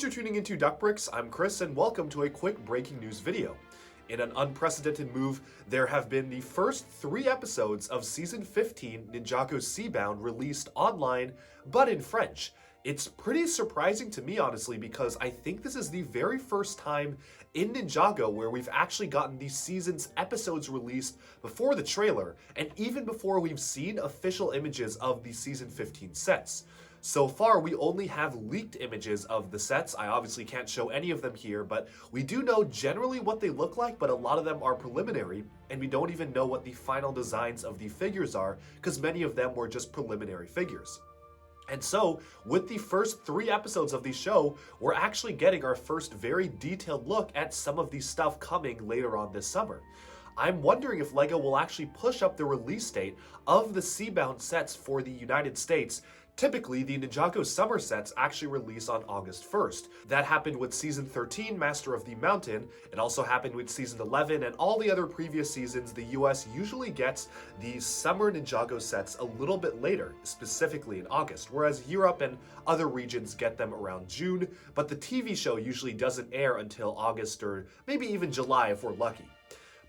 for tuning into Duckbricks. I'm Chris, and welcome to a quick breaking news video. In an unprecedented move, there have been the first 3 episodes of Season 15 Ninjago Seabound released online, but in French. It's pretty surprising to me, honestly, because I think this is the very first time in Ninjago where we've actually gotten the season's episodes released before the trailer, and even before we've seen official images of the Season 15 sets. So far, we only have leaked images of the sets. I obviously can't show any of them here, but we do know generally what they look like, but a lot of them are preliminary, and we don't even know what the final designs of the figures are, because many of them were just preliminary figures. And so, with the first 3 episodes of the show, we're actually getting our first very detailed look at some of the stuff coming later on this summer. I'm wondering if LEGO will actually push up the release date of the Seabound sets for the United States. Typically, the Ninjago summer sets actually release on August 1st. That happened with Season 13, Master of the Mountain. It also happened with Season 11, and all the other previous seasons, the US usually gets the summer Ninjago sets a little bit later, specifically in August, whereas Europe and other regions get them around June, but the TV show usually doesn't air until August or maybe even July if we're lucky.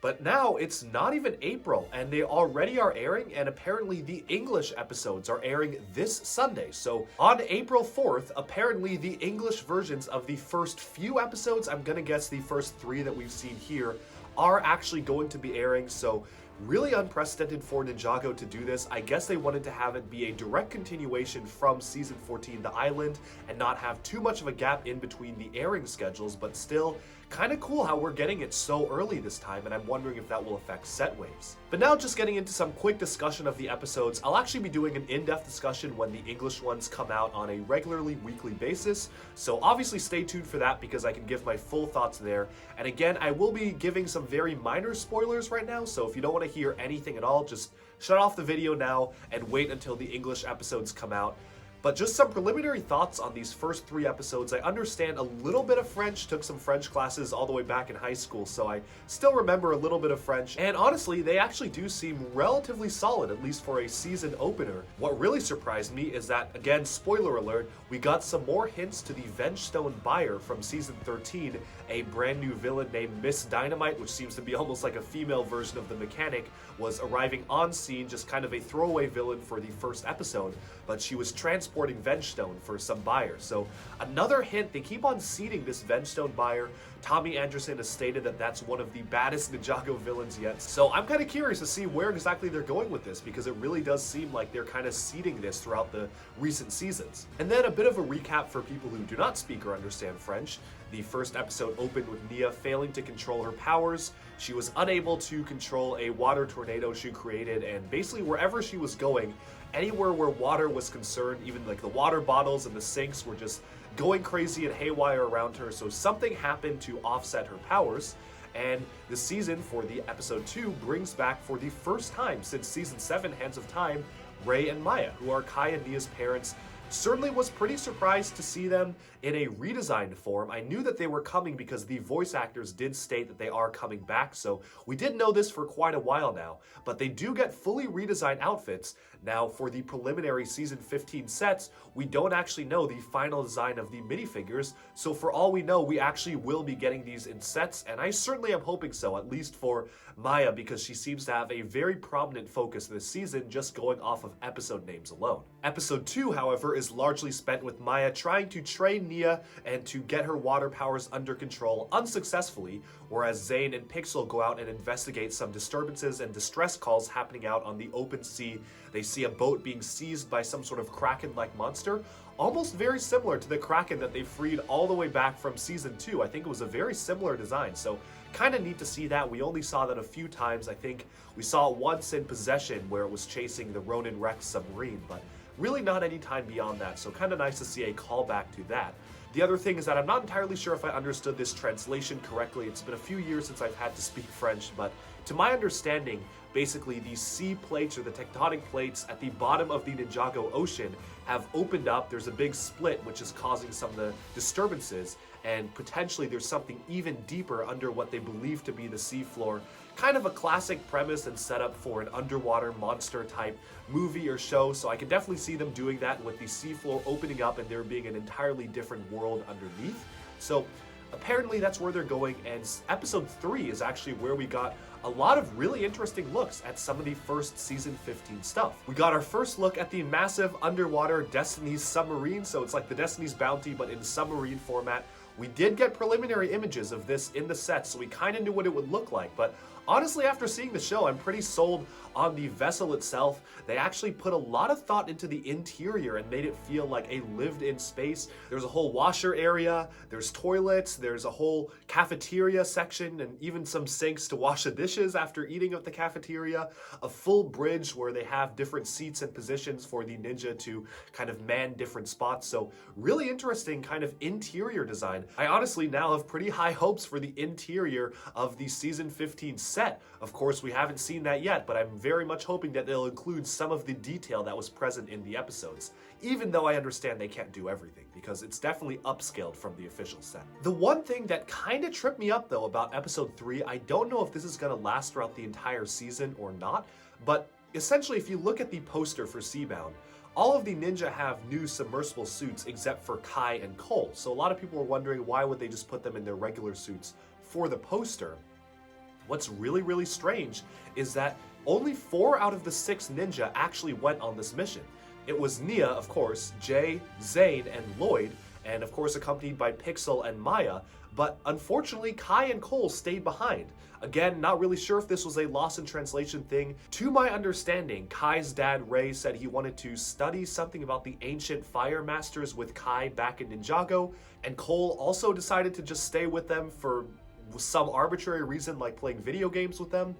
But now it's not even April, and they already are airing, and apparently the English episodes are airing this Sunday. So on April 4th, apparently the English versions of the first few episodes, I'm gonna guess the first 3 that we've seen here, are actually going to be airing. So really unprecedented for Ninjago to do this. I guess they wanted to have it be a direct continuation from Season 14, The Island, and not have too much of a gap in between the airing schedules, but still kind of cool how we're getting it so early this time, and I'm wondering if that will affect set waves. But now just getting into some quick discussion of the episodes. I'll actually be doing an in-depth discussion when the English ones come out on a regularly weekly basis, so obviously stay tuned for that because I can give my full thoughts there. And again, I will be giving some very minor spoilers right now, so if you don't want to hear anything at all, just shut off the video now and wait until the English episodes come out. But just some preliminary thoughts on these first 3 episodes. I understand a little bit of French, took some French classes all the way back in high school, so I still remember a little bit of French. And honestly, they actually do seem relatively solid, at least for a season opener. What really surprised me is that, again, spoiler alert, we got some more hints to the Vengestone buyer from Season 13, a brand new villain named Miss Dynamite, which seems to be almost like a female version of the mechanic, was arriving on scene, just kind of a throwaway villain for the first episode, but she was transporting Vengestone for some buyers. So another hint, they keep on seeding this Vengestone buyer. Tommy Anderson has stated that that's one of the baddest Ninjago villains yet. So I'm kind of curious to see where exactly they're going with this, because it really does seem like they're kind of seeding this throughout the recent seasons. And then a bit of a recap for people who do not speak or understand French. The first episode opened with Nia failing to control her powers. She was unable to control a water tornado she created, and basically wherever she was going, anywhere where water was concerned, even like the water bottles and the sinks were just going crazy and haywire around her. So something happened to offset her powers, and the season for the episode 2 brings back for the first time since Season 7, Hands of Time, Ray and Maya, who are Kai and Nia's parents. Certainly was pretty surprised to see them in a redesigned form. I knew that they were coming because the voice actors did state that they are coming back, so we did know this for quite a while now, but they do get fully redesigned outfits. Now, for the preliminary Season 15 sets, we don't actually know the final design of the minifigures, so for all we know, we actually will be getting these in sets, and I certainly am hoping so, at least for Maya, because she seems to have a very prominent focus this season, just going off of episode names alone. Episode 2, however, is largely spent with Maya trying to train Nia and to get her water powers under control unsuccessfully, whereas Zane and Pixel go out and investigate some disturbances and distress calls happening out on the open sea. They see a boat being seized by some sort of kraken-like monster, almost very similar to the kraken that they freed all the way back from Season 2. I think it was a very similar design, so kind of neat to see that. We only saw that a few times. I think we saw it once in Possession where it was chasing the Ronin Rex submarine, but really not any time beyond that, so kind of nice to see a callback to that. The other thing is that I'm not entirely sure if I understood this translation correctly. It's been a few years since I've had to speak French, but to my understanding, basically the sea plates or the tectonic plates at the bottom of the Ninjago Ocean have opened up. There's a big split which is causing some of the disturbances, and potentially there's something even deeper under what they believe to be the seafloor. Kind of a classic premise and setup for an underwater monster type movie or show, so I can definitely see them doing that with the seafloor opening up and there being an entirely different world underneath. So apparently that's where they're going, and episode 3 is actually where we got a lot of really interesting looks at some of the first season 15 stuff. We got our first look at the massive underwater Destiny's submarine, so it's like the Destiny's Bounty but in submarine format. We did get preliminary images of this in the set, so we kind of knew what it would look like, but honestly, after seeing the show, I'm pretty sold on the vessel itself. They actually put a lot of thought into the interior and made it feel like a lived-in space. There's a whole washer area, there's toilets, there's a whole cafeteria section, and even some sinks to wash the dishes after eating at the cafeteria. A full bridge where they have different seats and positions for the ninja to kind of man different spots. So really interesting kind of interior design. I honestly now have pretty high hopes for the interior of the season 15 set. Of course, we haven't seen that yet, but I'm very much hoping that they'll include some of the detail that was present in the episodes, even though I understand they can't do everything, because it's definitely upscaled from the official set. The one thing that kind of tripped me up, though, about episode 3, I don't know if this is going to last throughout the entire season or not, but essentially, if you look at the poster for Seabound, all of the ninja have new submersible suits except for Kai and Cole, so a lot of people were wondering why would they just put them in their regular suits for the poster. What's really, really strange is that only 4 out of the 6 ninja actually went on this mission. It was Nia, of course, Jay, Zane, and Lloyd, and of course accompanied by Pixel and Maya, but unfortunately Kai and Cole stayed behind. Again, not really sure if this was a lost in translation thing. To my understanding, Kai's dad Ray said he wanted to study something about the ancient fire masters with Kai back in Ninjago, and Cole also decided to just stay with them for some arbitrary reason, like playing video games with them.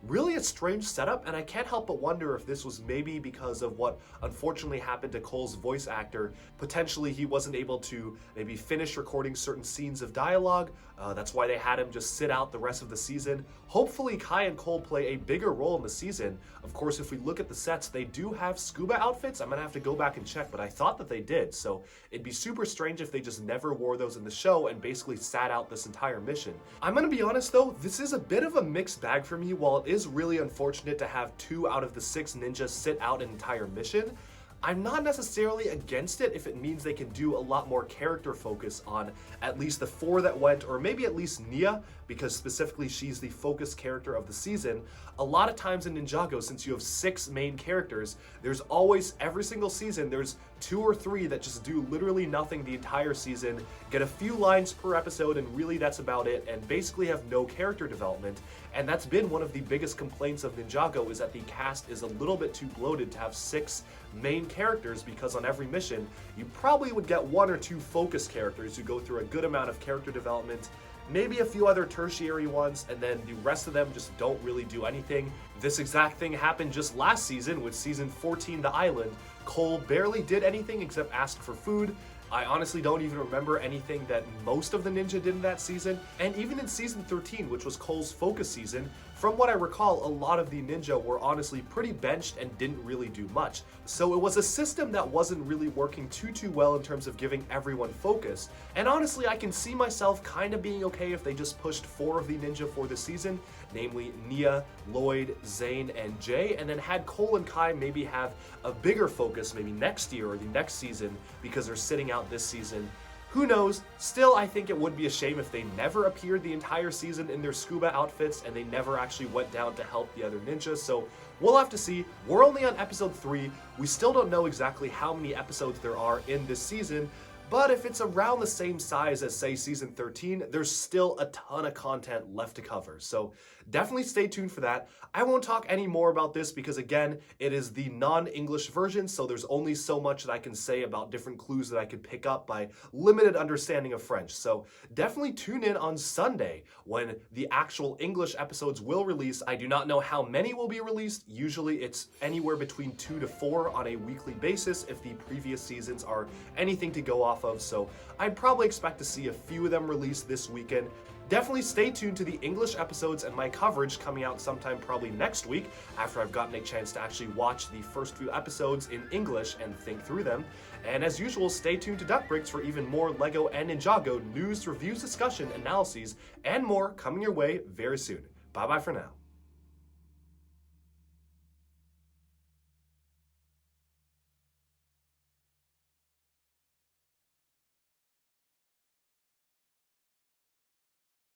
Really a strange setup, and I can't help but wonder if this was maybe because of what unfortunately happened to Cole's voice actor. Potentially he wasn't able to maybe finish recording certain scenes of dialogue. That's why they had him just sit out the rest of the season. Hopefully Kai and Cole play a bigger role in the season. Of course, if we look at the sets, they do have scuba outfits. I'm gonna have to go back and check, but I thought that they did. So it'd be super strange if they just never wore those in the show and basically sat out this entire mission. I'm gonna be honest though, this is a bit of a mixed bag for me. While it is really unfortunate to have 2 out of the 6 ninjas sit out an entire mission, I'm not necessarily against it if it means they can do a lot more character focus on at least the 4 that went, or maybe at least Nia, because specifically she's the focus character of the season. A lot of times in Ninjago, since you have 6 main characters, there's always, every single season, there's 2 or 3 that just do literally nothing the entire season, get a few lines per episode, and really that's about it, and basically have no character development. And that's been one of the biggest complaints of Ninjago, is that the cast is a little bit too bloated to have 6 main characters, because on every mission, you probably would get 1 or 2 focus characters who go through a good amount of character development, maybe a few other tertiary ones, and then the rest of them just don't really do anything. This exact thing happened just last season with season 14, The Island. Cole barely did anything except ask for food. I honestly don't even remember anything that most of the ninja did in that season. And even in season 13, which was Cole's focus season, from what I recall, a lot of the ninja were honestly pretty benched and didn't really do much. So it was a system that wasn't really working too well in terms of giving everyone focus. And honestly, I can see myself kind of being okay if they just pushed 4 of the ninja for the season, namely Nia, Lloyd, Zane, and Jay, and then had Cole and Kai maybe have a bigger focus maybe next year or the next season because they're sitting out this season. Who knows? Still, I think it would be a shame if they never appeared the entire season in their scuba outfits and they never actually went down to help the other ninjas, so we'll have to see. We're only on episode 3. We still don't know exactly how many episodes there are in this season, but if it's around the same size as, say, season 13, there's still a ton of content left to cover. So definitely stay tuned for that. I won't talk any more about this because, again, it is the non-English version, so there's only so much that I can say about different clues that I could pick up by limited understanding of French. So definitely tune in on Sunday when the actual English episodes will release. I do not know how many will be released. Usually it's anywhere between 2 to 4 on a weekly basis if the previous seasons are anything to go off off of, so I'd probably expect to see a few of them released this weekend. Definitely stay tuned to the English episodes and my coverage coming out sometime probably next week after I've gotten a chance to actually watch the first few episodes in English and think through them. And as usual, stay tuned to Duck Breaks for even more LEGO and Ninjago news, reviews, discussion, analyses, and more coming your way very soon. Bye-bye for now.